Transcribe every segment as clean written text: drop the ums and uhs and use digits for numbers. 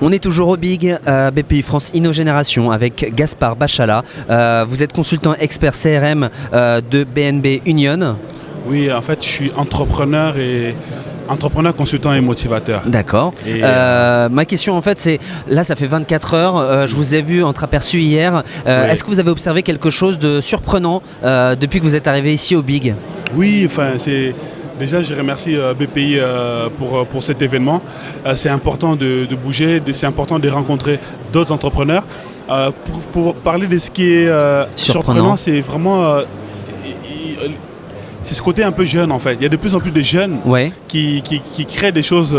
On est toujours au Big, BPI France InnoGénération avec Gaspard Bachala. Vous êtes consultant expert CRM de BNB Union. Oui, en fait, je suis entrepreneur, consultant et motivateur. D'accord. Ma question en fait c'est, là ça fait 24 heures, je vous ai vu entreaperçu hier. Oui. Est-ce que vous avez observé quelque chose de surprenant depuis que vous êtes arrivé ici au Big? Oui, enfin, déjà je remercie BPI pour cet événement. C'est important de bouger, c'est important de rencontrer d'autres entrepreneurs. Pour parler de ce qui est surprenant, c'est vraiment... c'est ce côté un peu jeune en fait. Il y a de plus en plus de jeunes qui créent des choses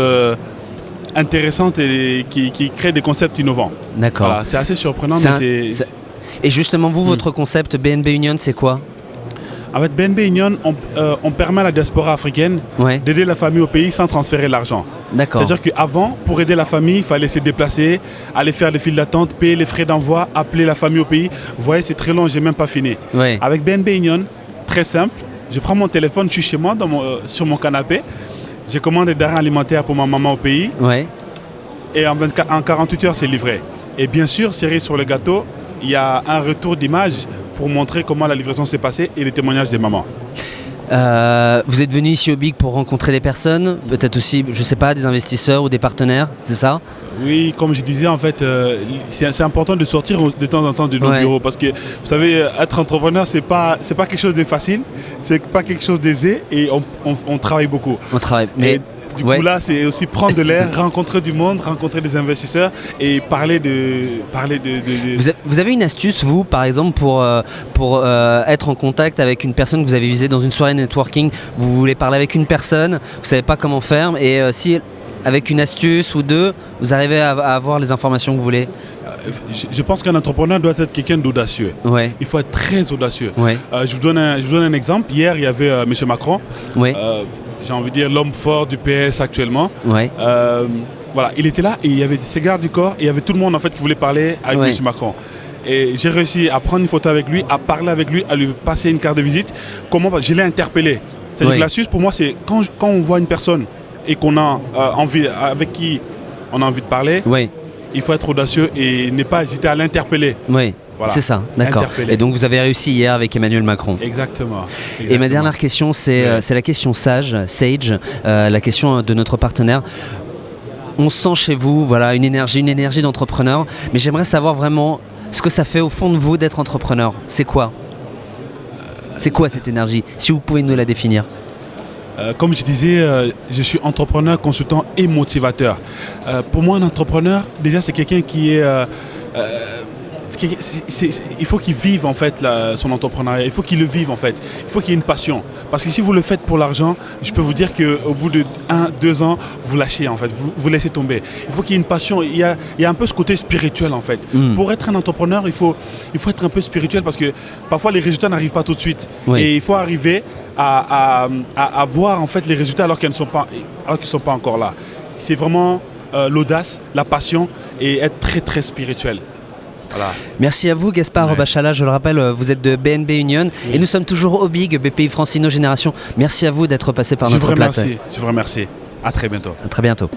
intéressantes et qui créent des concepts innovants. D'accord. Voilà, c'est assez surprenant. Et justement vous, votre concept BNB Union, c'est quoi? En fait, BNB Union, on permet à la diaspora africaine d'aider la famille au pays sans transférer l'argent. D'accord. C'est-à-dire qu'avant, pour aider la famille, il fallait se déplacer, aller faire les files d'attente, payer les frais d'envoi, appeler la famille au pays. Vous voyez, c'est très long, j'ai même pas fini. Avec BNB Union, très simple, je prends mon téléphone, je suis chez moi, sur mon canapé, je commande des denrées alimentaires pour ma maman au pays, et en 48 heures, c'est livré. Et bien sûr, cerise sur le gâteau, il y a un retour d'image pour montrer comment la livraison s'est passée et les témoignages des mamans. Vous êtes venu ici au Big pour rencontrer des personnes, peut-être aussi, je sais pas, des investisseurs ou des partenaires, c'est ça? Oui, comme je disais, en fait, c'est important de sortir de temps en temps de nos bureaux parce que, vous savez, être entrepreneur, c'est pas quelque chose de facile, c'est pas quelque chose d'aisé et on travaille beaucoup. On travaille, mais... Du coup, là, c'est aussi prendre de l'air, rencontrer du monde, rencontrer des investisseurs et parler de... Vous avez une astuce, vous, par exemple, pour être en contact avec une personne que vous avez visée dans une soirée networking? Vous voulez parler avec une personne, vous ne savez pas comment faire, et si, avec une astuce ou deux, vous arrivez à avoir les informations que vous voulez? Je pense qu'un entrepreneur doit être quelqu'un d'audacieux. Il faut être très audacieux. Je vous donne un exemple. Hier, il y avait M. Macron. J'ai envie de dire l'homme fort du PS actuellement. Voilà, il était là et il y avait ses gardes du corps et il y avait tout le monde en fait qui voulait parler avec M. Macron. Et j'ai réussi à prendre une photo avec lui, à parler avec lui, à lui passer une carte de visite. Comment? Je l'ai interpellé. C'est-à-dire que l'astuce pour moi, c'est quand on voit une personne et qu'on a avec qui on a envie de parler, il faut être audacieux et ne pas hésiter à l'interpeller. Voilà. C'est ça, d'accord. Et donc vous avez réussi hier avec Emmanuel Macron. Exactement. Et ma dernière question, c'est la question Sage, la question de notre partenaire. On sent chez vous une énergie d'entrepreneur, mais j'aimerais savoir vraiment ce que ça fait au fond de vous d'être entrepreneur. C'est quoi? C'est quoi cette énergie? Si vous pouvez nous la définir. Comme je disais, je suis entrepreneur, consultant et motivateur. Pour moi, un entrepreneur, déjà, c'est quelqu'un qui est... il faut qu'il vive en fait son entrepreneuriat, il faut qu'il le vive en fait, il faut qu'il y ait une passion. Parce que si vous le faites pour l'argent, je peux vous dire qu'au bout de 1-2 ans, vous lâchez en fait, vous laissez tomber. Il faut qu'il y ait une passion, il y a un peu ce côté spirituel en fait. Pour être un entrepreneur, il faut être un peu spirituel parce que parfois les résultats n'arrivent pas tout de suite. Et il faut arriver à voir en fait les résultats alors qu'ils ne sont pas encore là. C'est vraiment l'audace, la passion et être très très spirituel. Voilà. Merci à vous Gaspard Bachala, je le rappelle, vous êtes de BNB Union et nous sommes toujours au Big, BPI France InnoGénération. Merci à vous d'être passé par notre plateau. Je vous remercie. À très bientôt. À très bientôt.